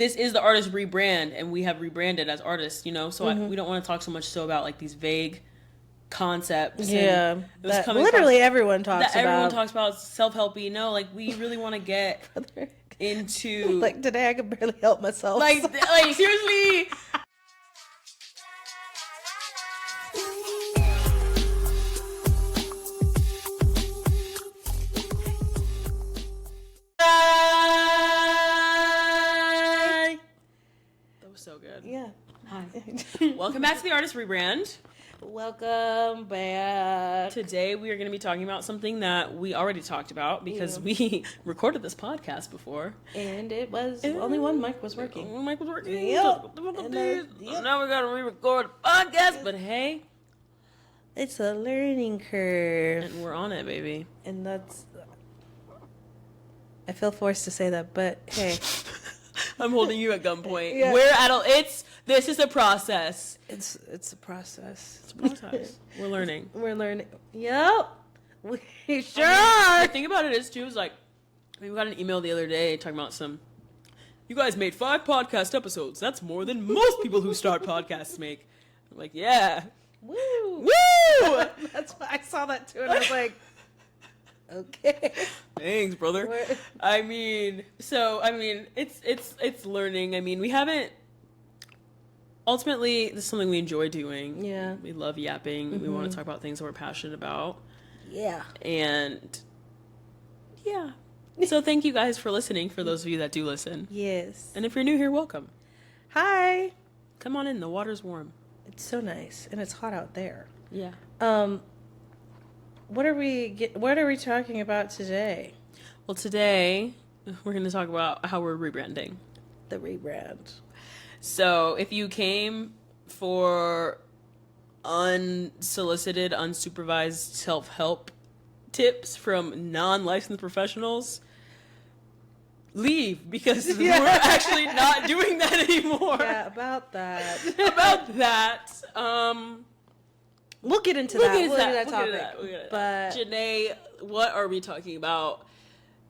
this is the artist Rebrand, and we have rebranded as artists, you know? So we don't want to talk so much about, like, these vague concepts. Yeah. That literally everyone talks about. Everyone talks about self-helpy. No, like, we really want to get into... Like, today I could barely help myself. Like seriously... So good. Yeah. Hi. Welcome back to the Artist Rebrand. Welcome back. Today we are going to be talking about something that we already talked about because we recorded this podcast before. And it was only one mic was working. One mic was working. Yep. Now we got to re-record a podcast, but hey. It's a learning curve. And we're on it, baby. And that's... I feel forced to say that, but hey... I'm holding you at gunpoint. Yeah. This is a process. It's a process. It's a process. We're learning. Yep. We sure are. The thing about it is too is like we got an email the other day talking about you guys made 5 podcast episodes. That's more than most people who start podcasts make. I'm like, yeah. Woo. Woo! That's why I saw that too and I was like, okay. Thanks, brother. It's learning. I mean, we haven't. Ultimately, this is something we enjoy doing. Yeah. We love yapping. Mm-hmm. We want to talk about things that we're passionate about. Yeah. And yeah. So thank you guys for listening. For those of you that do listen. Yes. And if you're new here, welcome. Hi. Come on in. The water's warm. It's so nice, and it's hot out there. Yeah. What are we talking about today? Well, today we're going to talk about how we're rebranding. The rebrand. So, if you came for unsolicited, unsupervised self-help tips from non-licensed professionals, leave because we're actually not doing that anymore. Yeah, about that. We'll get into that. We'll get into that topic. But Janae, what are we talking about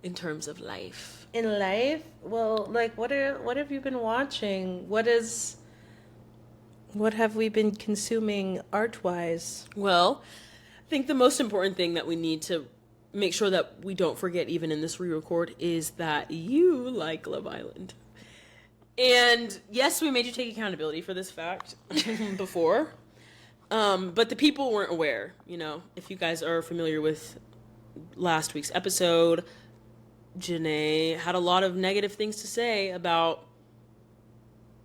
in terms of life? In life? Well, like what have you been watching? What have we been consuming art-wise? Well, I think the most important thing that we need to make sure that we don't forget even in this re-record is that you like Love Island. And yes, we made you take accountability for this fact before. But the people weren't aware, you know. If you guys are familiar with last week's episode, Janae had a lot of negative things to say about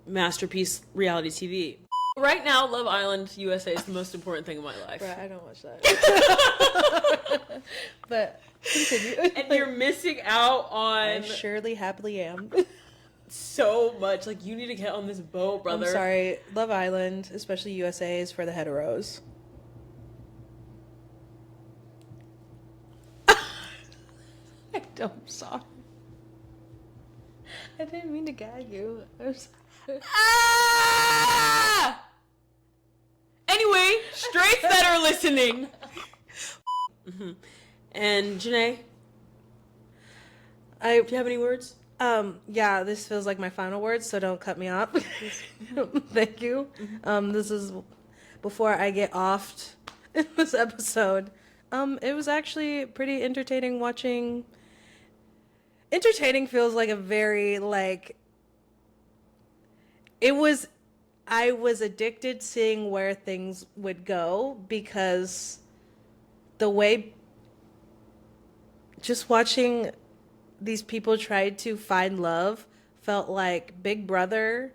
masterpiece reality TV. Right now, Love Island USA is the most important thing in my life. Right, I don't watch that. But continue. And you're missing out on... I surely happily am. So much. Like, you need to get on this boat, brother. I'm sorry. Love Island, especially USA, is for the heteros. I'm sorry. I didn't mean to gag you. I'm sorry. Anyway, straights that are listening. Mm-hmm. And Janae, do you have any words? Yeah, this feels like my final words, so don't cut me off. Thank you. This is before I get offed in this episode. It was actually pretty entertaining watching. Entertaining feels like a very, like, I was addicted seeing where things would go because the way, just watching these people tried to find love felt like Big Brother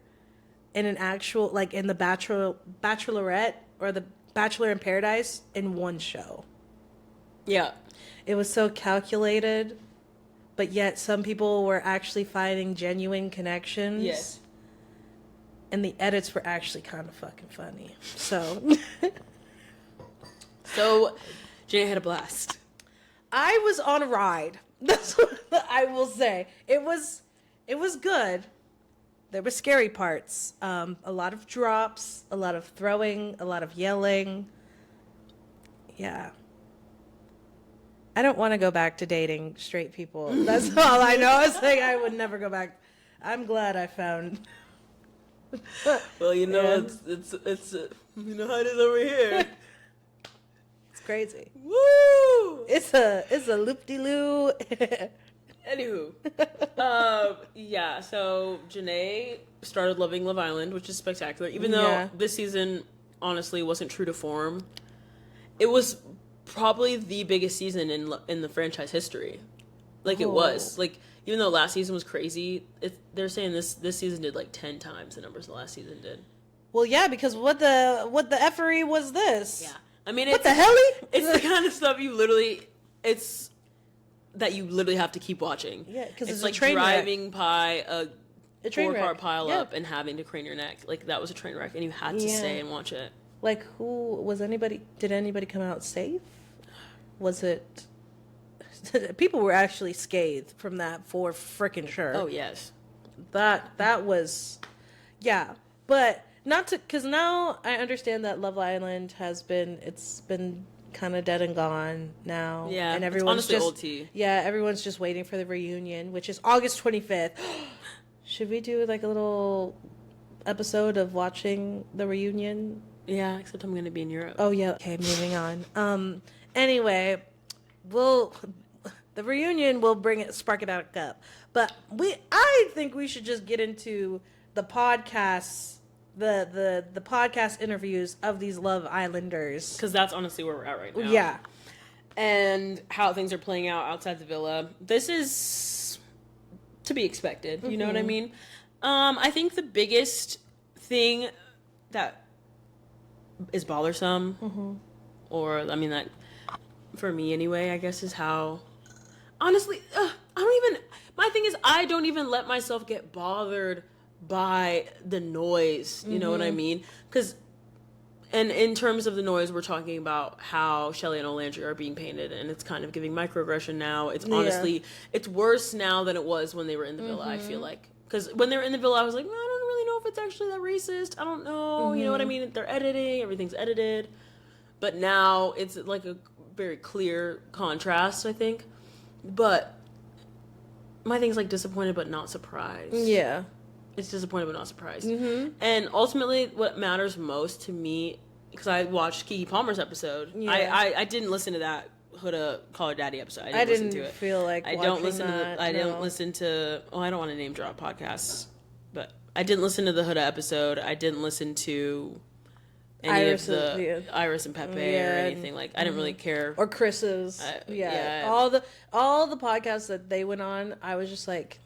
in an actual, like in the Bachelorette or the Bachelor in Paradise in one show. Yeah. It was so calculated, but yet some people were actually finding genuine connections. Yes. And the edits were actually kind of fucking funny. So. So, Jay had a blast. I was on a ride. That's what I will say. It was good. There were scary parts. A lot of drops, a lot of throwing, a lot of yelling. Yeah. I don't want to go back to dating straight people. That's all I know. It's like I would never go back. I'm glad I found. Well, you know, Yeah. it's you know how it is over here. It's crazy. Woo! It's a loop-de-loo. Anywho, yeah. So Janae started loving Love Island, which is spectacular. Even though this season honestly wasn't true to form, it was probably the biggest season in the franchise history. Like it was like, even though last season was crazy, they're saying this season did like 10 times the numbers the last season did. Well, yeah, because what the effery was this? Yeah, I mean, what the helly? It's the kind of stuff you literally have to keep watching. Yeah, because it's a like train driving wreck. by a train 4-car wreck. pile Yeah. up and having to crane your neck. Like that was a train wreck, and you had to stay and watch it. Like, did anybody come out safe? Was it? People were actually scathed from that for frickin' sure. Oh yes, that was, yeah, but not to, because now I understand that Love Island it's been kind of dead and gone now. Yeah, and everyone's honestly just old tea. Yeah, everyone's just waiting for the reunion, which is August 25th. Should we do like a little episode of watching the reunion? Yeah, except I'm gonna be in Europe. Oh yeah. Okay, moving on. Anyway, the reunion will spark it back up. But I think we should just get into the podcasts, the podcast interviews of these Love Islanders, because that's honestly where we're at right now. Yeah, and how things are playing out outside the villa. This is to be expected. You know what I mean? I think the biggest thing that is bothersome, or I mean that for me anyway, I guess, is how honestly, my thing is, I don't even let myself get bothered by the noise. You know what I mean? Because, and in terms of the noise, we're talking about how Shelley and Olandria are being painted, and it's kind of giving microaggression now. It's honestly, it's worse now than it was when they were in the villa, I feel like. Because when they were in the villa, I was like, I don't really know if it's actually that racist. I don't know. You know what I mean? They're editing. Everything's edited. But now it's like a very clear contrast, I think. But my thing's like disappointed but not surprised. Yeah. It's disappointed but not surprised. And ultimately, what matters most to me, because I watched Keke Palmer's episode. Yeah. I didn't listen to that Huda Call Her Daddy episode. I didn't listen to it. Feel like I don't listen to I didn't listen to. Oh, I don't want to name drop podcasts, but I didn't listen to the Huda episode. I didn't listen to any of the Iris and Pepe or anything. Like, I didn't really care. Or Chris's. All the podcasts that they went on, I was just like,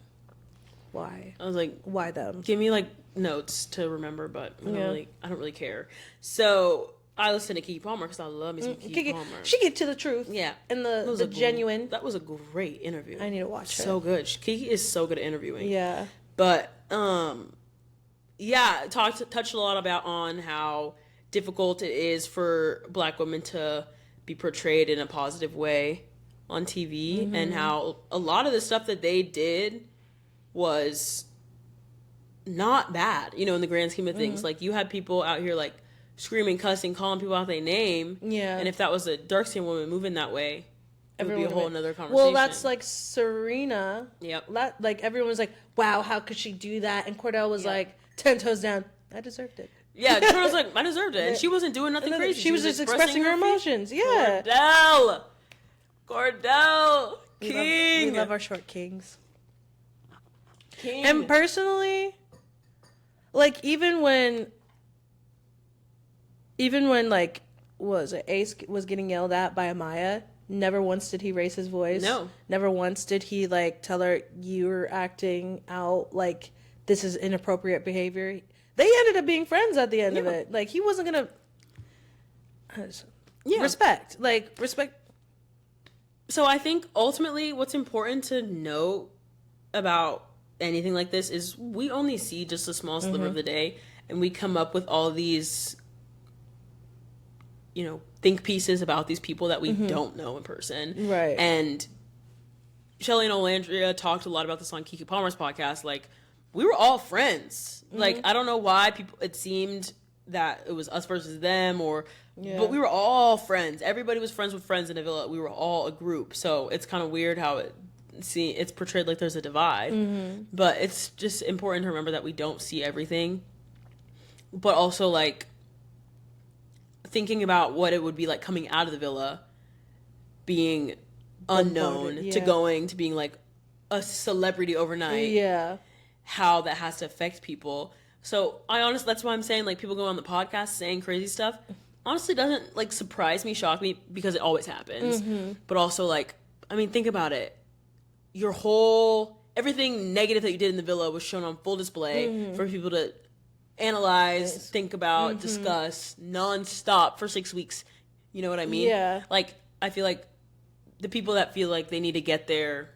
why? I was like, why them? Give me like notes to remember, but I don't really care. So I listened to Keke Palmer because I love me some Keke Palmer. She get to the truth. Yeah. And the genuine. That was a great interview. I need to watch it. So good. Keke is so good at interviewing. Yeah. But touched a lot about on how difficult it is for Black women to be portrayed in a positive way on TV, and how a lot of the stuff that they did was not bad, in the grand scheme of things. Like, you had people out here like screaming, cussing, calling people out their name. Yeah. And if that was a dark-skinned woman moving that way, it would be a whole nother conversation. Well, that's like Serena. Yep. Like, everyone was like, wow, how could she do that? And Cordell was like, 10 toes down. I deserved it. Yeah, Cordell was like, I deserved it. And she wasn't doing nothing crazy. She was just expressing her emotions. Yeah. Cordell. King. We love our short kings. King. And personally, like, even when like, Ace was getting yelled at by Amaya, never once did he raise his voice. No. Never once did he like tell her, you're acting out, like, this is inappropriate behavior. They ended up being friends at the end of it. Like, he wasn't gonna respect. So I think ultimately what's important to note about anything like this is we only see just a small sliver of the day, and we come up with all these think pieces about these people that we don't know in person. Right. And Shelley and Olandria talked a lot about this on Keke Palmer's podcast. Like, we were all friends. Like, I don't know why it seemed that it was us versus them, but we were all friends. Everybody was friends with friends in the villa. We were all a group. So it's kind of weird how it's portrayed like there's a divide. But it's just important to remember that we don't see everything. But also, like, thinking about what it would be like coming out of the villa, being unknown, to going to being, like, a celebrity overnight. Yeah. How that has to affect people. So, that's why I'm saying, like, people go on the podcast saying crazy stuff. Honestly, doesn't, like, surprise me, shock me, because it always happens. But also, like, I mean, think about it. Everything negative that you did in the villa was shown on full display for people to analyze, think about, discuss, nonstop for 6 weeks. You know what I mean? Yeah. Like, I feel like the people that feel like they need to get their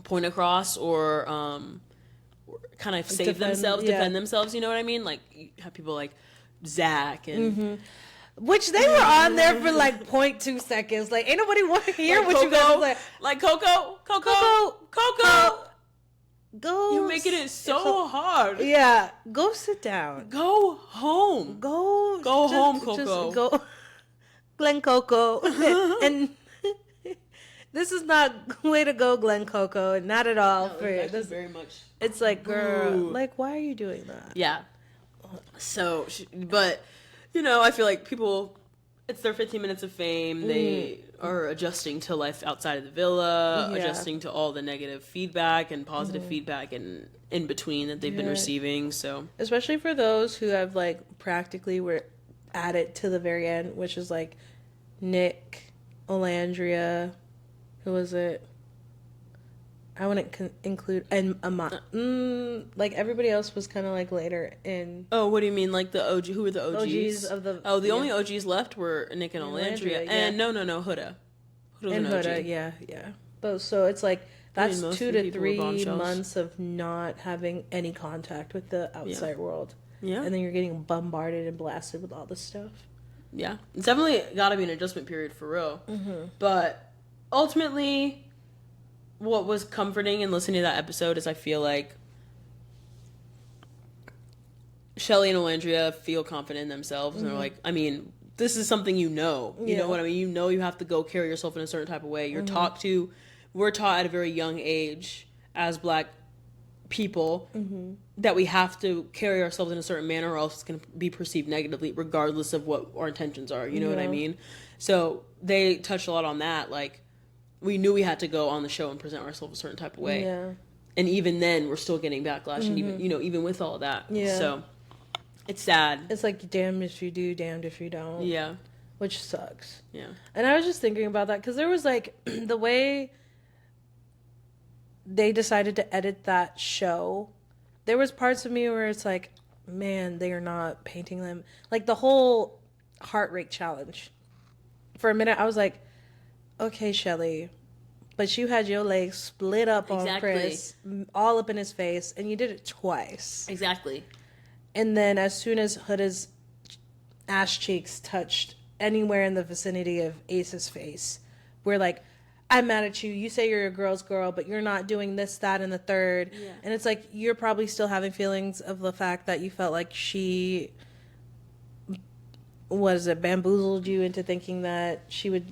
point across or kind of defend themselves, you know what I mean? Like, you have people like Zach and... Which they were on there for like 0.2 seconds. Like, ain't nobody want to hear like what Coco, you guys like. Like Coco. Go. You're making it so hard. Yeah. Go sit down. Go home. Go home, Coco. Just go. Glen Coco. And this is not way to go, Glen Coco. Not at all. No, for this very much. It's like, girl, like, why are you doing that? Yeah. So, but... You know, I feel like people, it's their 15 minutes of fame. They are adjusting to life outside of the villa, adjusting to all the negative feedback and positive feedback and in between that they've been receiving. So, especially for those who have, like, practically were at it to the very end, which is like Nick, Olandria, who was it? I wouldn't include, and like, everybody else was kind of like later in. Oh, what do you mean? Like the OG? Who were the OGs? of the. Oh, the only OGs left were Nick and Olandria. And no, Huda. And Huda, yeah. But so it's like, that's 2 to 3 months of not having any contact with the outside world. Yeah. And then you're getting bombarded and blasted with all this stuff. Yeah. It's definitely got to be an adjustment period for real. But ultimately, what was comforting in listening to that episode is I feel like Shelly and Olandria feel confident in themselves. And they're like, I mean, this is something you know. You know what I mean? You know you have to go carry yourself in a certain type of way. We're taught at a very young age as Black people that we have to carry ourselves in a certain manner or else it's going to be perceived negatively regardless of what our intentions are. You know what I mean? So they touched a lot on that. Like, we knew we had to go on the show and present ourselves a certain type of way. Yeah. And even then, we're still getting backlash. And even with all of that. Yeah. So, it's sad. It's like, damned if you do, damned if you don't. Yeah. Which sucks. Yeah. And I was just thinking about that. Because there was, like, the way they decided to edit that show. There was parts of me where it's like, man, they are not painting them. Like, the whole heart rate challenge. For a minute, I was like, okay, Shelly, but you had your legs split up on Chris, all up in his face, and you did it twice. Exactly. And then as soon as Huda's ass cheeks touched anywhere in the vicinity of Ace's face, we're like, I'm mad at you. You say you're a girl's girl, but you're not doing this, that, and the third. Yeah. And it's like, you're probably still having feelings of the fact that you felt like she... bamboozled you into thinking that she would...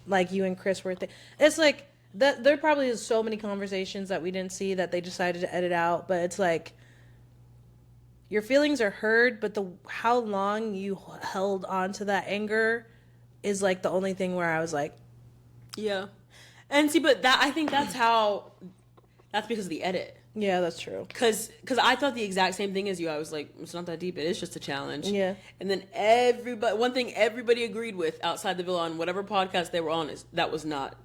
like you and Chris were it's like that there probably is so many conversations that we didn't see that they decided to edit out, but it's like your feelings are heard, but how long you held on to that anger is like the only thing where I was like, yeah. And see, but that I think that's because of the edit. Yeah, that's true. Because I thought the exact same thing as you. I was like, it's not that deep. It is just a challenge. Yeah. And then one thing everybody agreed with outside the villa on whatever podcast they were on is that was not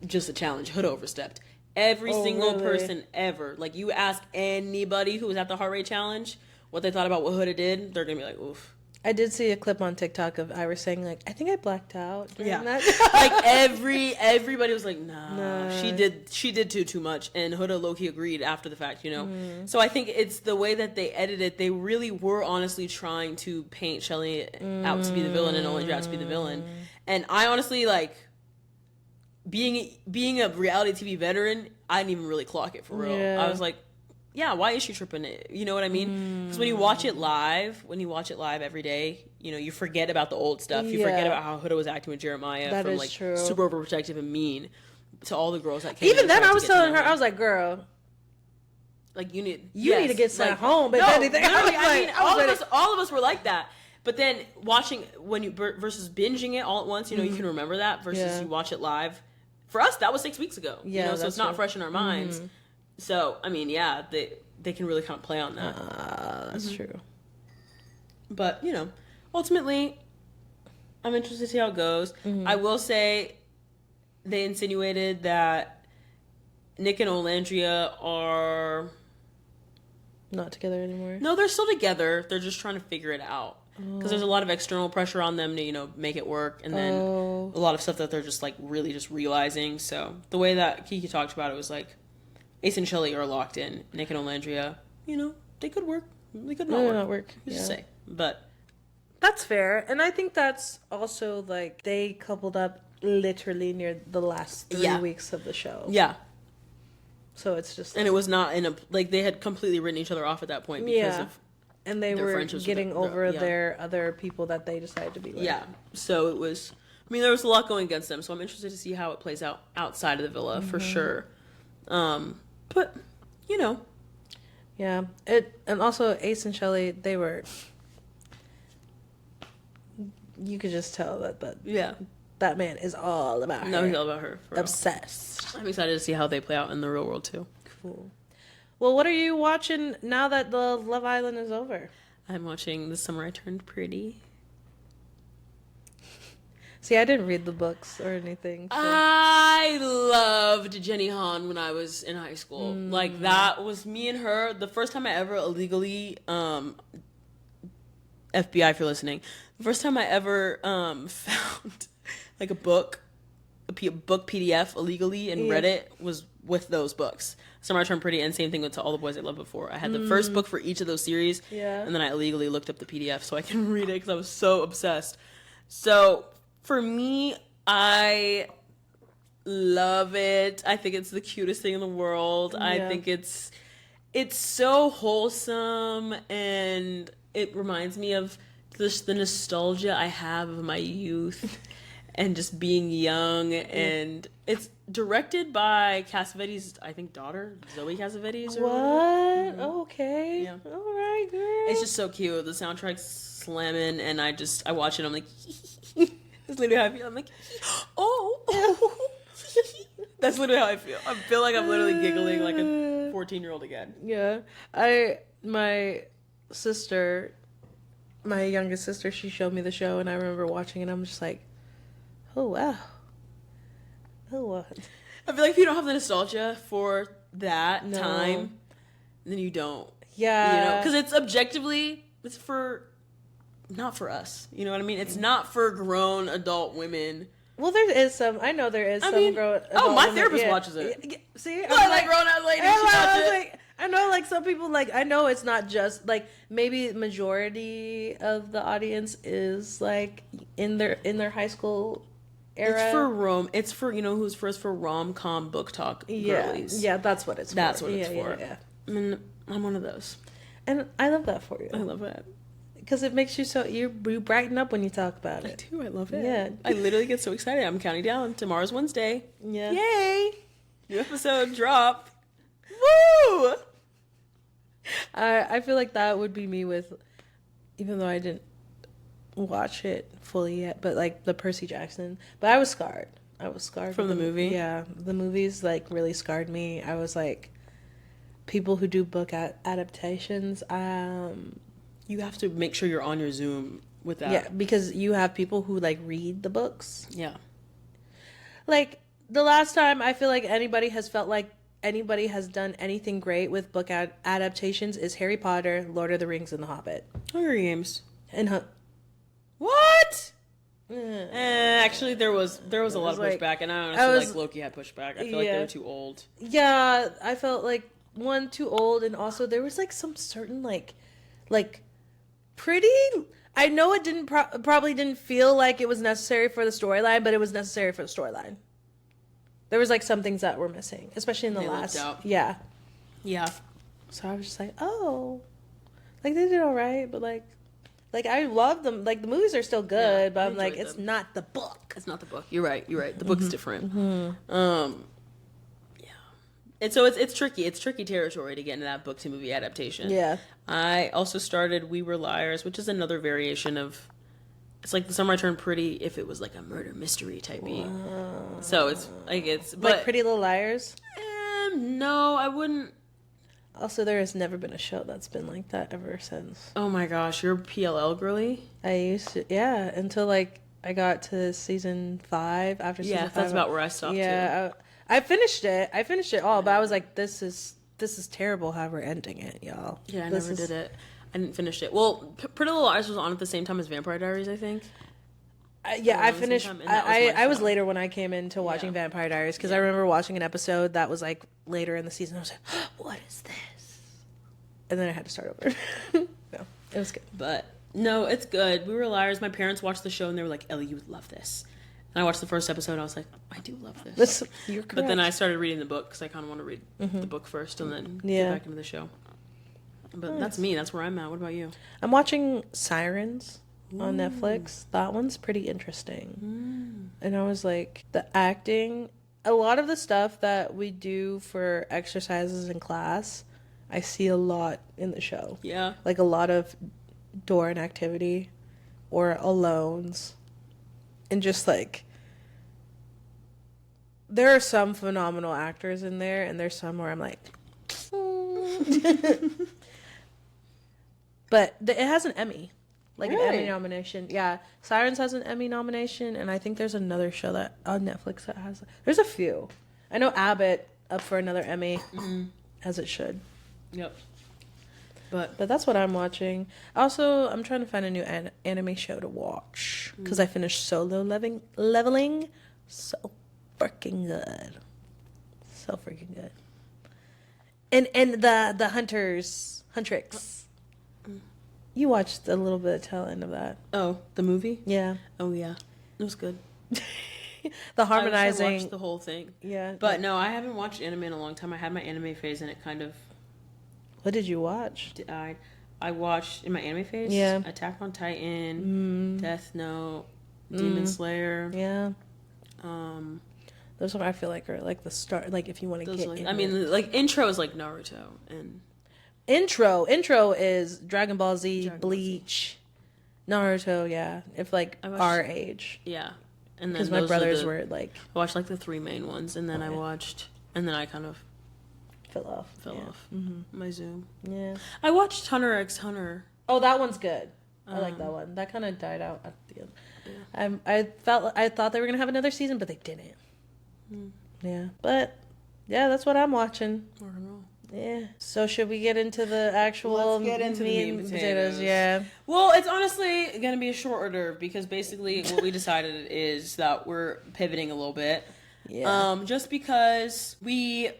just a challenge. Huda overstepped. Every single person ever. Like, you ask anybody who was at the heart rate challenge what they thought about what Huda did, they're going to be like, oof. I did see a clip on TikTok of Iris saying, like, I think I blacked out during that. Like, everybody was like, nah. She did too much. And Huda low-key agreed after the fact, you know? So I think it's the way that they edited it. They really were honestly trying to paint Shelly out to be the villain and Olandria out to be the villain. And I honestly, like, being a reality TV veteran, I didn't even really clock it for real. Yeah. I was like, yeah, why is she tripping it? You know what I mean? Because when you watch it live every day, you know, you forget about the old stuff. You forget about how Huda was acting with Jeremiah from, like, super overprotective and mean. to all the girls that came. Even in then, tried I to was get to telling know her, him. I was like, girl, like you need to get sent like, home. If no, anything, literally, I mean, was all of us were like that. But then watching when you versus binging it all at once, you know, you can remember that versus you watch it live. For us, that was 6 weeks ago. Yeah, you know, so it's not true. fresh in our minds. So I mean, yeah, they can really kind of play on that. That's true. But you know, ultimately, I'm interested to see how it goes. I will say, they insinuated that Nick and Olandria are Not together anymore. no, they're still together. They're just trying to figure it out because there's a lot of external pressure on them to, you know, make it work, and then a lot of stuff that they're just like really just realizing. So the way that Kiki talked about it was like Ace and Shelley are locked in. Nick and Olandria, you know, they could work. They could not work. You just say, but that's fair, and I think that's also like they coupled up literally near the last 3 weeks of the show. Yeah. So it's just and it was not in a like they had completely written each other off at that point because of and they were getting over their other people that they decided to be with. Yeah. So it was. I mean, there was a lot going against them. So I'm interested to see how it plays out outside of the villa for sure. But you know. Yeah. And also Ace and Shelley, they were. You could just tell that man is all about her. No, he's all about her. Obsessed. I'm excited to see how they play out in the real world too. Cool. Well, what are you watching now that the Love Island is over? I'm watching The Summer I Turned Pretty. See, I didn't read the books or anything. So. I loved Jenny Han when I was in high school. Like, that was me and her. The first time I ever illegally, FBI if you're listening, the first time I ever found like a book PDF illegally and read it was with those books. Summer I Turned Pretty, and same thing with To All the Boys I Loved Before. I had the first book for each of those series, and then I illegally looked up the PDF so I can read it because I was so obsessed. So for me, I love it. I think it's the cutest thing in the world. Yeah. I think it's so wholesome, and it reminds me of the nostalgia I have of my youth and just being young. And it's directed by Cassavetes', I think, daughter, Zoe Cassavetes. What? Mm-hmm. Okay. Yeah. All right, girl. It's just so cute. The soundtrack's slamming, and I watch it. I'm like, that's literally how I feel. I'm like, oh. That's literally how I feel. I feel like I'm literally giggling like a 14-year-old again. Yeah. My youngest sister, she showed me the show, and I remember watching it. I'm just like, oh, wow. Oh, wow. I feel like if you don't have the nostalgia for that time, then you don't. Yeah. You know, because it's objectively, not for us. You know what I mean? It's not for grown adult women. Well, there is some. I know there is some grown. My therapist watches it. See, like grown ass lady. She watches it. Like, I know, like some people, like I know it's not just like maybe majority of the audience is like in their high school era. It's for you know who's first for rom-com book talk girlies. Yeah, that's what it's. That's for. what it's for. Yeah. I mean, I'm one of those, and I love that for you. I love it. Because it makes you you brighten up when you talk about it. I do. I love it. Yeah. I literally get so excited. I'm counting down. Tomorrow's Wednesday. Yeah. Yay! New episode drop. Woo! I feel like that would be me with, even though I didn't watch it fully yet, but like the Percy Jackson. But I was scarred. From the movie? Yeah. The movies like really scarred me. I was like, people who do book adaptations, you have to make sure you're on your Zoom with that. Yeah, because you have people who like read the books. Yeah. Like the last time I feel like anybody has felt like anybody has done anything great with book adaptations is Harry Potter, Lord of the Rings, and The Hobbit. Hunger Games. And what? Actually, there was a lot of pushback, and I honestly like Loki had pushback. I feel like they were too old. Yeah, I felt like one too old, and also there was like some certain like pretty. I know it didn't probably didn't feel like it was necessary for the storyline, but it was necessary for the storyline. There was like some things that were missing, especially in the last. Yeah. Yeah. So I was just like, oh, like they did all right, but like Like, I love them. Like, the movies are still good, Yeah, but I I'm like, enjoyed it's them. not the book. It's not the book. You're right. The book's different. Yeah. And so it's tricky. It's tricky territory to get into that book to movie adaptation. Yeah. I also started We Were Liars, which is another variation of. It's like The Summer I Turned Pretty if it was like a murder mystery type beat. So it's but Like Pretty Little Liars? no, I wouldn't. Also, there has never been a show that's been like that ever since. Oh my gosh, you're PLL girly? I used to, yeah, until like I got to season 5. After season 5, that's about where I stopped too. Yeah, I finished it. I finished it all, but I was like, this is terrible how we're ending it, y'all. Yeah, I never did it. I didn't finish it. Well, Pretty Little Liars was on at the same time as Vampire Diaries, I think. I finished. I was later when I came into watching Vampire Diaries because I remember watching an episode that was like later in the season. I was like, what is this? And then I had to start over. No, it was good. But no, it's good. We Were Liars. My parents watched the show and they were like, Ellie, you would love this. And I watched the first episode and I was like, I do love this. You're correct. But then I started reading the book because I kind of want to read the book first and then get back into the show. But that's me. That's where I'm at. What about you? I'm watching Sirens on Netflix. That one's pretty interesting. And I was like, the acting, a lot of the stuff that we do for exercises in class, I see a lot in the show. Yeah. Like a lot of door and activity or alones. And just like, there are some phenomenal actors in there, and there's some where I'm like, but it has an Emmy. Like an Emmy nomination. Yeah. Sirens has an Emmy nomination, and I think there's another show that on Netflix that has. There's a few. I know Abbott up for another Emmy, as it should. Yep. But that's what I'm watching. Also, I'm trying to find a new anime show to watch because I finished Solo Leveling. So freaking good. So freaking good. And the Huntrix. You watched a little bit of tail end of that. Oh, the movie? Yeah. Oh, yeah. It was good. The harmonizing. I watched the whole thing. Yeah. But no, I haven't watched anime in a long time. I had my anime phase and it kind of... What did you watch? I watched, in my anime phase, Attack on Titan, Death Note, Demon Slayer. Yeah. Those are, I feel like, are like the start, like if you want to get I mean, like, intro is like Naruto and... Intro is Dragon Ball Z, Bleach, Naruto, yeah. If like our age. Yeah. And then because my brothers were like... I watched like the 3 main ones and then I kind of... Fell off my Zoom. Yeah. I watched Hunter x Hunter. Oh, that one's good. I like that one. That kind of died out at the end. Yeah. I thought they were gonna have another season, but they didn't. Yeah, but yeah, that's what I'm watching. I don't know. Yeah. So should we get into the actual meat and potatoes? Yeah. Well, it's honestly gonna be a short hors d'oeuvre because basically what we decided is that we're pivoting a little bit. Yeah. Just because we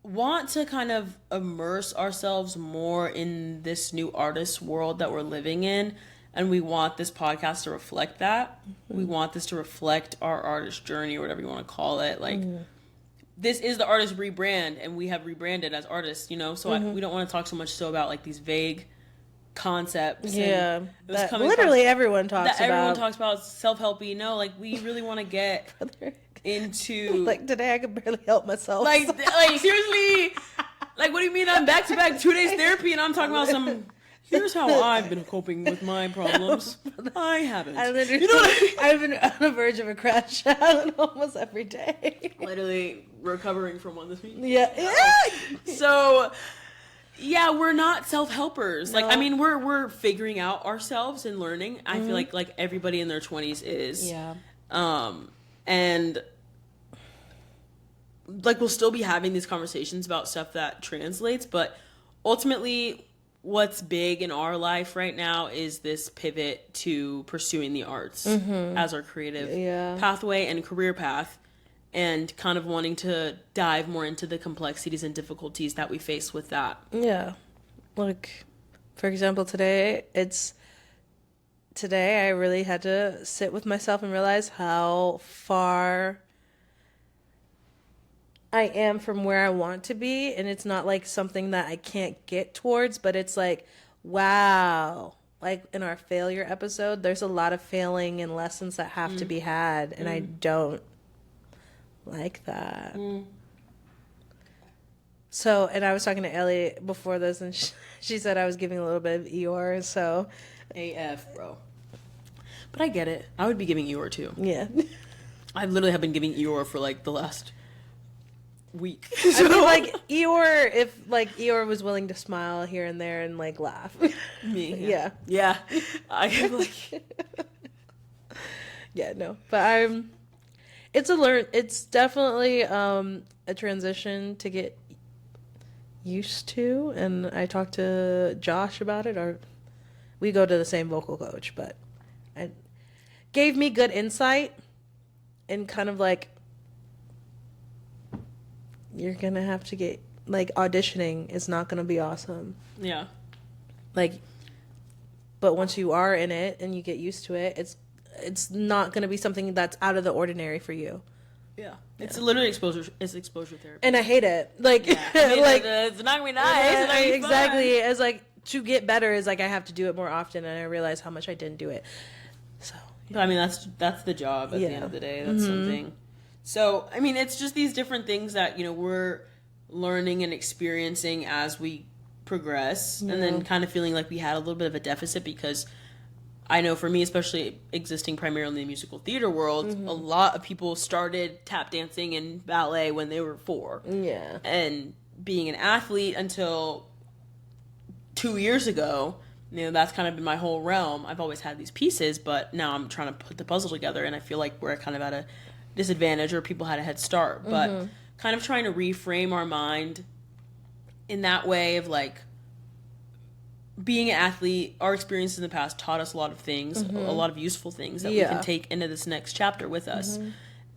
want to kind of immerse ourselves more in this new artist world that we're living in, and we want this podcast to reflect that. We want this to reflect our artist journey or whatever you want to call it. Like this is the artist rebrand, and we have rebranded as artists, you know. So we don't want to talk so much about like these vague concepts. Yeah, that literally everyone talks about. Everyone talks about self-helpy. No, like we really want to get into like today I could barely help myself. Like seriously, like what do you mean? I'm back to back 2 days therapy, and I'm talking about some. Here's how I've been coping with my problems. I haven't. I literally, you know what I mean? I've been on the verge of a crash out almost every day. Literally recovering from one this week. Yeah. So, yeah, we're not self-helpers. No. Like, I mean, we're figuring out ourselves and learning. I feel like everybody in their 20s is. Yeah. And like we'll still be having these conversations about stuff that translates, but ultimately what's big in our life right now is this pivot to pursuing the arts as our creative pathway and career path, and kind of wanting to dive more into the complexities and difficulties that we face with that. Yeah. Like, for example, today I really had to sit with myself and realize how far I am from where I want to be. And it's not like something that I can't get towards, but it's like, wow, like in our failure episode, there's a lot of failing and lessons that have to be had, and I don't like that. So, and I was talking to Ellie before this, and she said I was giving a little bit of Eeyore, so. AF, bro. But I get it. I would be giving Eeyore too. Yeah. I literally have been giving Eeyore for like the last week. I mean, like, Eeyore, if like Eeyore was willing to smile here and there and like laugh. Me. Yeah. Yeah. I am like. Yeah, no. But it's definitely a transition to get used to, and I talked to Josh about it, or we go to the same vocal coach, but it gave me good insight and kind of like, you're gonna have to get, like, auditioning is not gonna be awesome. Yeah. Like, but once you are in it and you get used to it, it's not gonna be something that's out of the ordinary for you. Yeah. It's literally exposure. It's exposure therapy. And I hate it. Like, yeah. I mean, like it's not gonna be nice. It's not gonna be exactly. fun. As like, to get better is like I have to do it more often, and I realize how much I didn't do it. So. But I mean, that's the job at the end of the day. That's something. So I mean, it's just these different things that we're learning and experiencing as we progress, and then kind of feeling like we had a little bit of a deficit because. I know for me, especially existing primarily in the musical theater world, a lot of people started tap dancing and ballet when they were 4. Yeah. And being an athlete until 2 years ago, that's kind of been my whole realm. I've always had these pieces, but now I'm trying to put the puzzle together, and I feel like we're kind of at a disadvantage, or people had a head start. But kind of trying to reframe our mind in that way of like, being an athlete, our experiences in the past taught us a lot of things, a lot of useful things that we can take into this next chapter with us.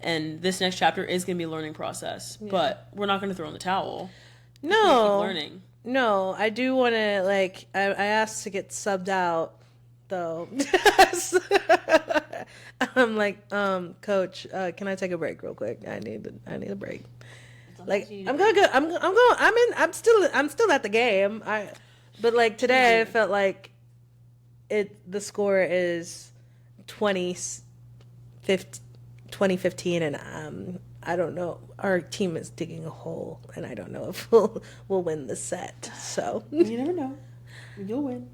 And this next chapter is going to be a learning process, but we're not going to throw in the towel. No. Keep learning. No, I do want to, like, I asked to get subbed out, though. I'm like, Coach, can I take a break real quick? I need a break. Like, I'm still at the game. But like today, I felt like the score is 2015, and I don't know. Our team is digging a hole, and I don't know if we'll win the set. So you never know. You'll win.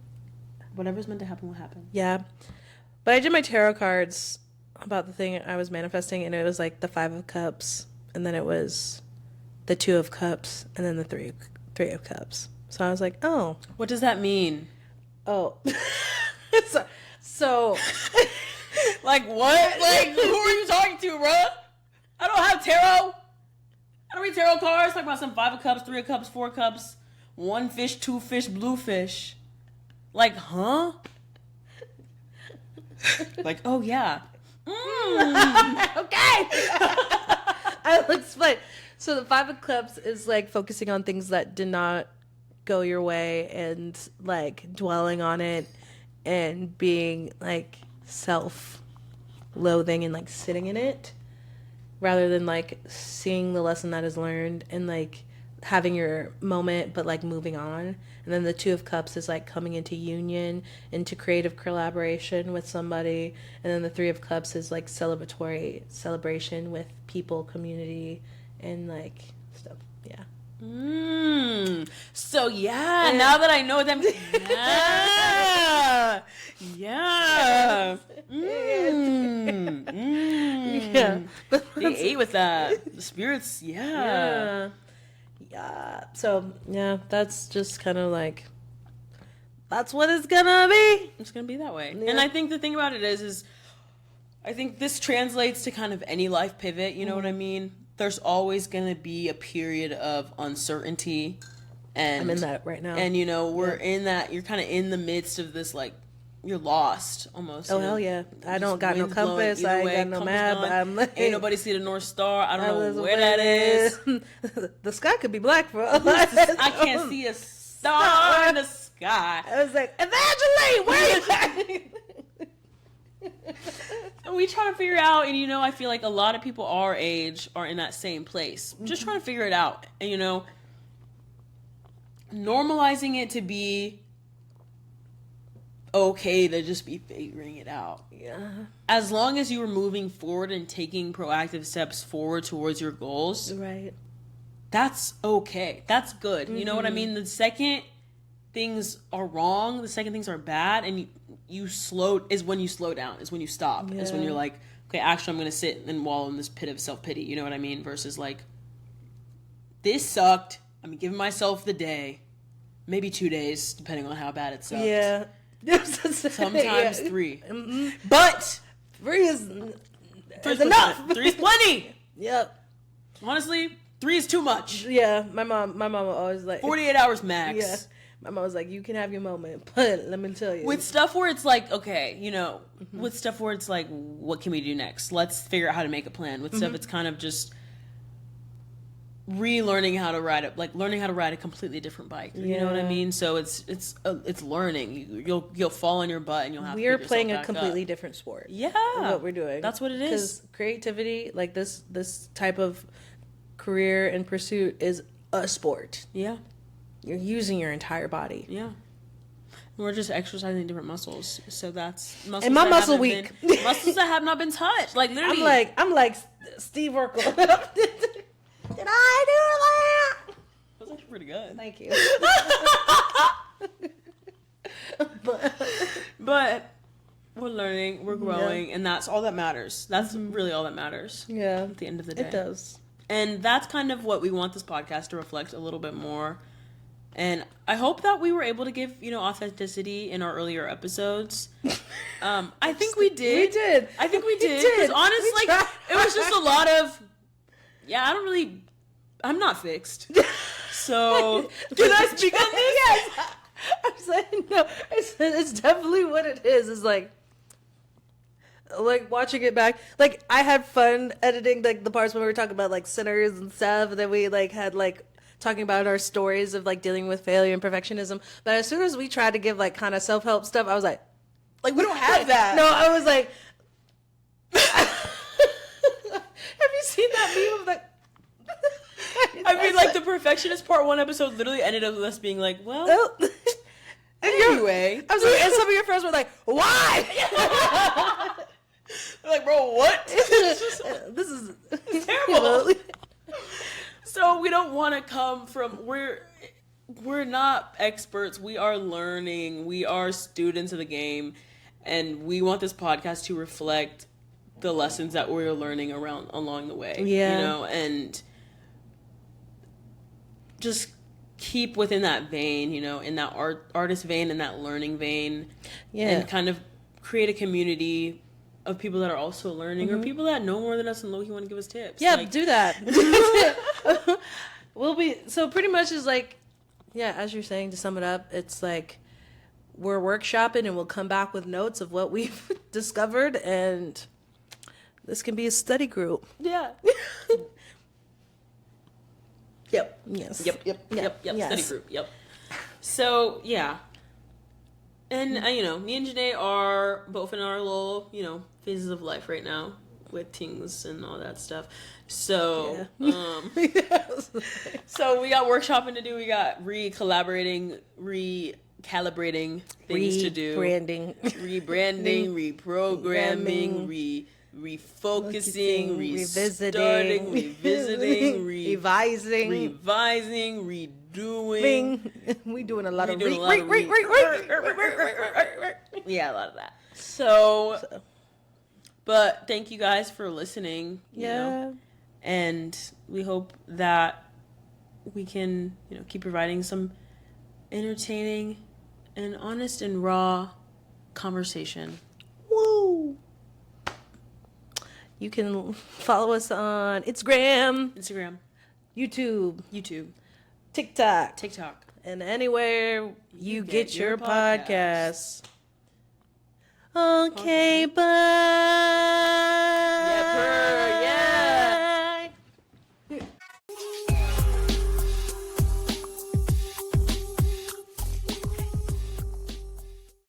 Whatever's meant to happen will happen. Yeah, but I did my tarot cards about the thing I was manifesting, and it was like the 5 of Cups, and then it was the 2 of Cups, and then the 3 of Cups. So I was like, oh. What does that mean? Oh. so like, what? Like, who are you talking to, bruh? I don't have tarot. I don't read tarot cards. Talk about some 5 of Cups, 3 of Cups, 4 cups, 1 fish, 2 fish, blue fish. Like, huh? Like, oh, yeah. Okay. I'll explain. So the 5 of Cups is like focusing on things that did not go your way, and like dwelling on it and being like self-loathing and like sitting in it, rather than like seeing the lesson that is learned and like having your moment but like moving on. And then the 2 of Cups is like coming into union, into creative collaboration with somebody. And then the 3 of Cups is like celebration with people, community, and like stuff. Yeah. So yeah, now that I know them, yeah. They ate with that. The spirits, yeah. So yeah, that's just kind of like, that's what it's gonna be. It's gonna be that way. Yeah. And I think the thing about it is I think this translates to kind of any life pivot. You know what I mean? There's always going to be a period of uncertainty. And I'm in that right now. And, we're in that. You're kind of in the midst of this, like, you're lost almost. Oh, hell yeah. I don't got no compass. I ain't got no map. Ain't nobody see the North Star. I don't know where that is. The sky could be black for all I can't see a star in the sky. I was like, Evangeline, where are you at? And we try to figure out, and I feel like a lot of people our age are in that same place, just trying to figure it out, and normalizing it to be okay to just be figuring it out. Yeah. As long as you are moving forward and taking proactive steps forward towards your goals, Right. that's okay. That's good. You know what I mean? The second things are wrong, the second things are bad, and you slow is when you slow down, is when you stop, is when you're like, okay, actually I'm going to sit and wallow in this pit of self-pity. You know what I mean? Versus like, this sucked. I'm giving myself the day, maybe 2 days, depending on how bad it sucked. Yeah. Sometimes 3. Mm-hmm. But 3 is enough. 3 is plenty. Yep. Honestly, 3 is too much. Yeah. My mom always like 48 hours max. Yeah. My mom was like, you can have your moment, but let me tell you. With stuff where it's like, okay, with stuff where it's like, what can we do next? Let's figure out how to make a plan. With stuff, it's kind of just relearning how to ride it, like learning how to ride a completely different bike. You know what I mean? So it's learning. You'll fall on your butt and you'll have. We're to playing a completely different sport. Yeah, what we're doing. That's what it is. Because creativity, like this type of career and pursuit, is a sport. Yeah, you're using your entire body. Yeah. We're just exercising different muscles, so that's muscles. And my muscle weak. Muscles that have not been touched, like literally. I'm like Steve Urkel. Did I do that? That was actually pretty good. Thank you. But we're learning, we're growing, and that's all that matters. That's really all that matters. Yeah. At the end of the day. It does. And that's kind of what we want this podcast to reflect a little bit more. And I hope that we were able to give, authenticity in our earlier episodes. I think we did. We did. I think we did. Because honestly, it was just a lot of, I'm not fixed. So, can I speak on this? Yes. I'm saying, no, it's definitely what it is. It's like watching it back. Like, I had fun editing, like, the parts when we were talking about, like, sinners and stuff. And then we, like, had, like, talking about our stories of, like, dealing with failure and perfectionism. But as soon as we tried to give, like, kind of self-help stuff, I was like, we don't have that. No, I was like, have you seen that meme of, like, I mean, like, the perfectionist part 1 episode literally ended up with us being like, well, anyway. I was like, and some of your friends were like, why? They're like, bro, what? This is terrible. So we don't want to come from, we're not experts. We are learning. We are students of the game. And we want this podcast to reflect the lessons that we're learning along the way. Yeah. And just keep within that vein, in that artist vein, in that learning vein. Yeah. And kind of create a community of people that are also learning, or people that know more than us and low-key want to give us tips. Yeah, do that. So pretty much is like, yeah, as you're saying, to sum it up, it's like we're workshopping and we'll come back with notes of what we've discovered, and this can be a study group. Yeah. Yep. Yes. Yep. Yes. Study group. Yep. So, yeah. And, me and Janae are both in our little, phases of life right now with things and all that stuff. So, so we got workshopping to do. We got recalibrating things to do. Rebranding, reprogramming, refocusing, revisiting, revising, redoing. We doing a lot of yeah, a lot of that. So, but thank you guys for listening. Yeah. And we hope that we can, keep providing some entertaining and honest and raw conversation. Woo! You can follow us on Instagram, YouTube, TikTok, and anywhere you get your podcasts. Okay, bye.